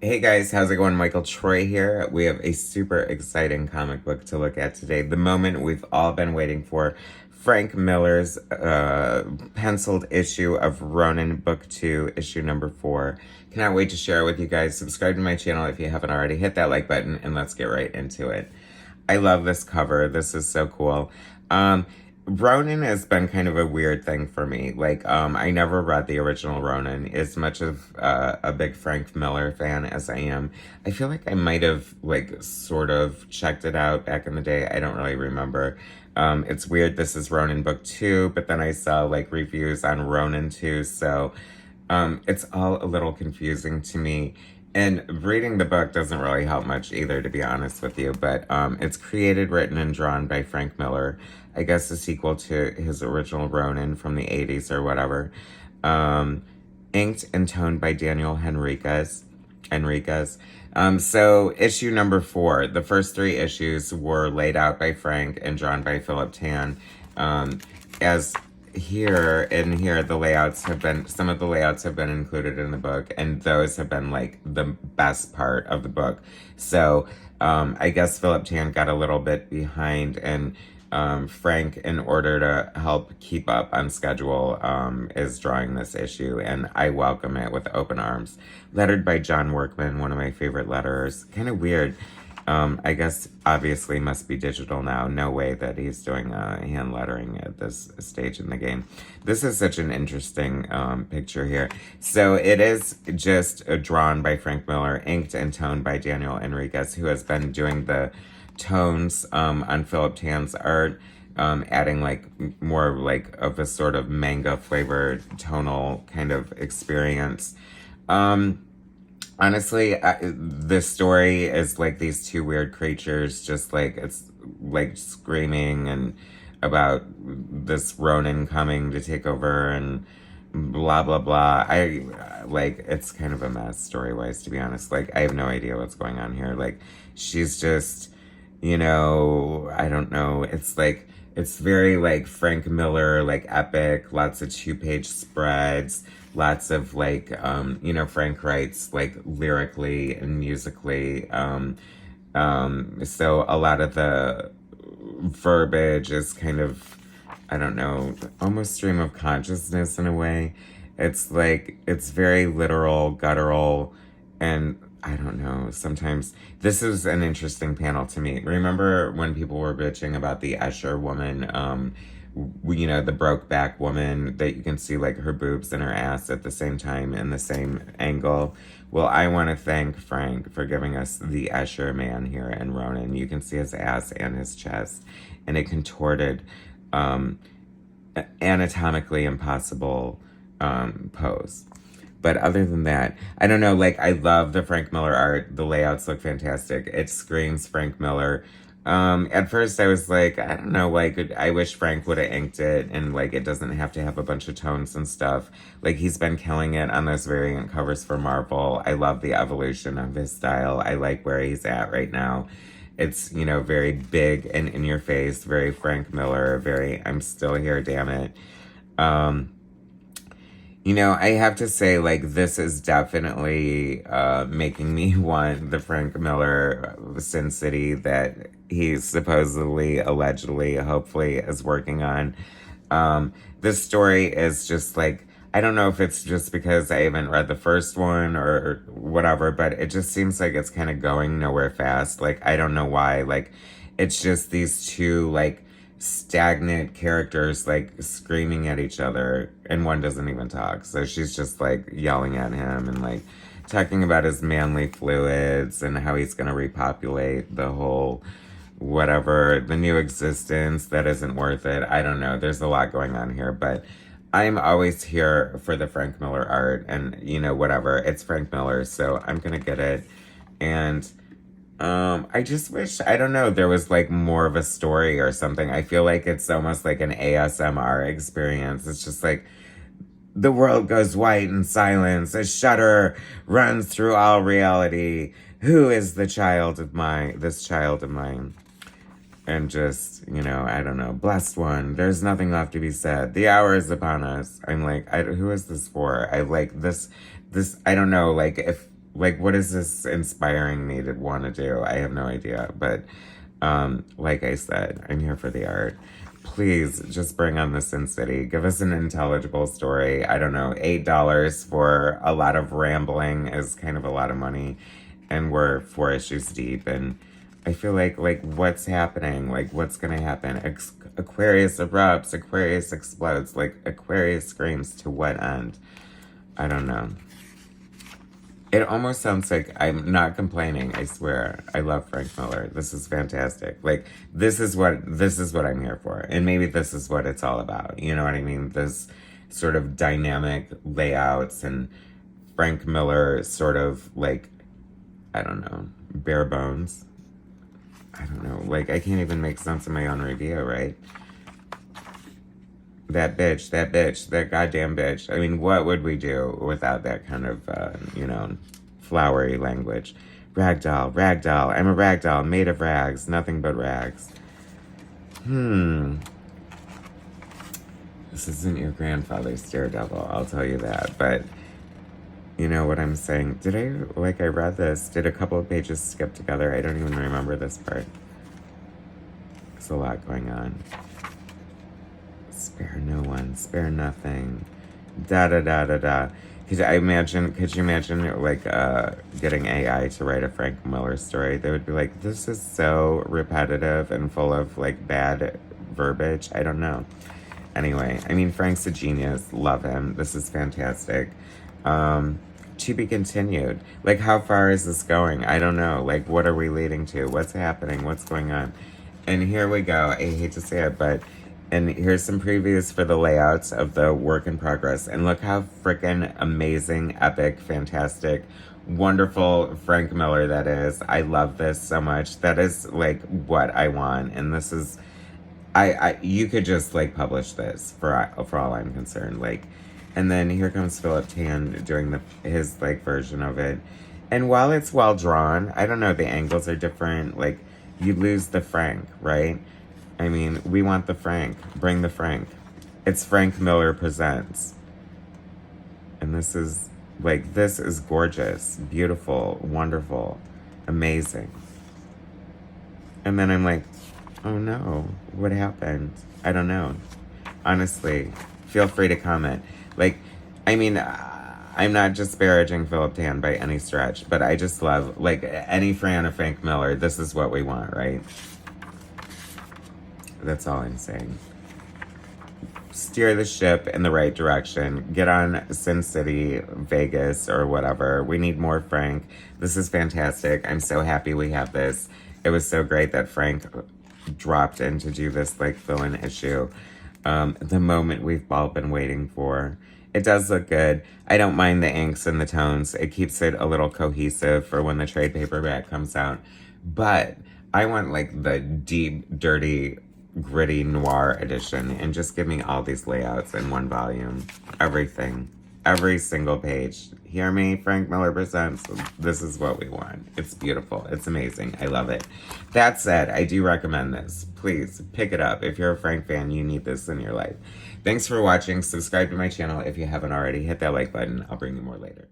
Hey guys, how's it going? Michael Troy here. We have a super exciting comic book to look at today. The moment we've all been waiting for. Frank Miller's penciled issue of Ronin Book 2, issue number 4. Cannot wait to share it with you guys. Subscribe to my channel if you haven't already. Hit that like button and let's get right into it. I love this cover. This is so cool. Ronin has been kind of a weird thing for me. I never read the original Ronin. As much of a big Frank Miller fan as I am, I feel like I might have, sort of checked it out back in the day. I don't really remember. It's weird. This is Ronin Book 2, but then I saw, reviews on Ronin 2, so it's all a little confusing to me. And reading the book doesn't really help much either, to be honest with you. But it's created, written, and drawn by Frank Miller. I guess a sequel to his original Ronin from the 80s or whatever. Inked and toned by Daniel Henriquez. So issue number 4. The first 3 issues were laid out by Frank and drawn by Philip Tan. As here the layouts have been, some of the layouts have been included in the book, and those have been the best part of the book. So I guess Philip Tan got a little bit behind, and Frank, in order to help keep up on schedule, is drawing this issue, and I welcome it with open arms. Lettered by John Workman, one of my favorite letterers. Kind of weird. I guess obviously must be digital now. No way that he's doing hand lettering at this stage in the game. This is such an interesting picture here. So it is just drawn by Frank Miller, inked and toned by Daniel Henriquez, who has been doing the tones on Philip Tan's art, adding more of a sort of manga flavored tonal kind of experience. Honestly, this story is these 2 weird creatures, just it's screaming and about this Ronin coming to take over and blah blah blah. It's kind of a mess story-wise, to be honest. I have no idea what's going on here. She's just, I don't know. It's very Frank Miller, epic, lots of 2-page spreads, lots of Frank writes lyrically and musically. So a lot of the verbiage is kind of, I don't know, almost stream of consciousness in a way. It's it's very literal, guttural, and I don't know, sometimes this is an interesting panel to me. Remember when people were bitching about the Escher woman, the broke back woman that you can see her boobs and her ass at the same time in the same angle? Well, I want to thank Frank for giving us the Escher man here in Ronin. You can see his ass and his chest in a contorted, anatomically impossible pose. But other than that, I don't know, I love the Frank Miller art. The layouts look fantastic. It screams Frank Miller. At first I was I don't know, I wish Frank would have inked it, and it doesn't have to have a bunch of tones and stuff. He's been killing it on those variant covers for Marvel. I love the evolution of his style. I like where he's at right now. It's, very big and in your face, very Frank Miller, very I'm still here, damn it. I have to say, this is definitely making me want the Frank Miller Sin City that he's supposedly, allegedly, hopefully is working on. This story is just I don't know if it's just because I haven't read the first one or whatever, but it just seems it's kind of going nowhere fast. I don't know why. It's just these 2, stagnant characters screaming at each other, and one doesn't even talk, so she's just yelling at him and talking about his manly fluids and how he's gonna repopulate the whole whatever, the new existence that isn't worth it. I don't know, there's a lot going on here, but I'm always here for the Frank Miller art, and whatever, it's Frank Miller, so I'm gonna get it. And I just wish, I don't know, there was more of a story or something. I feel it's almost an ASMR experience. It's just the world goes white in silence. A shudder runs through all reality. Who is the child of mine? This child of mine. And just, I don't know, blessed one. There's nothing left to be said. The hour is upon us. I'm who is this for? I this, I don't know, if Like, what is this inspiring me to want to do? I have no idea. But like I said, I'm here for the art. Please just bring on the Sin City. Give us an intelligible story. I don't know, $8 for a lot of rambling is kind of a lot of money. And we're 4 issues deep. And I feel like what's happening? Like, what's going to happen? Aquarius erupts. Aquarius explodes. Like, Aquarius screams to what end? I don't know. It almost sounds like I'm not complaining. I swear, I love Frank Miller. This is fantastic. Like, this is what I'm here for, and maybe this is what it's all about. You know what I mean? This sort of dynamic layouts and Frank Miller sort of like, I don't know, bare bones. I don't know. Like, I can't even make sense of my own review, right? That bitch, that goddamn bitch. I mean, what would we do without that kind of, flowery language? Ragdoll, I'm a ragdoll, made of rags, nothing but rags. This isn't your grandfather's Daredevil, I'll tell you that, but you know what I'm saying? I read this, did a couple of pages skip together? I don't even remember this part. There's a lot going on. Spare no one, spare nothing. Da da da da da. Could you imagine getting AI to write a Frank Miller story? They would be like, this is so repetitive and full of like bad verbiage. I don't know. Anyway, I mean, Frank's a genius. Love him. This is fantastic. To be continued. Like, how far is this going? I don't know. Like, what are we leading to? What's happening? What's going on? And here we go. I hate to say it, but and here's some previews for the layouts of the work in progress. And look how freaking amazing, epic, fantastic, wonderful Frank Miller that is. I love this so much. That is like what I want. And this is, you could just like publish this for all I'm concerned. Like, and then here comes Philip Tan doing his like version of it. And while it's well drawn, I don't know, the angles are different. Like, you lose the Frank, right? I mean, we want the Frank. Bring the Frank. It's Frank Miller Presents. And this is gorgeous, beautiful, wonderful, amazing. And then I'm like, oh no, what happened? I don't know. Honestly, feel free to comment. Like, I mean, I'm not disparaging Philip Tan by any stretch, but I just love, like, any fan of Frank Miller, this is what we want, right? That's all I'm saying. Steer the ship in the right direction. Get on Sin City, Vegas, or whatever. We need more Frank. This is fantastic. I'm so happy we have this. It was so great that Frank dropped in to do this, like, villain issue. The moment we've all been waiting for. It does look good. I don't mind the inks and the tones. It keeps it a little cohesive for when the trade paperback comes out. But I want, like, the deep, dirty, gritty noir edition, and just give me all these layouts in one volume. Everything. Every single page. Hear me? Frank Miller Presents. This is what we want. It's beautiful. It's amazing. I love it. That said, I do recommend this. Please pick it up. If you're a Frank fan, you need this in your life. Thanks for watching. Subscribe to my channel if you haven't already. Hit that like button. I'll bring you more later.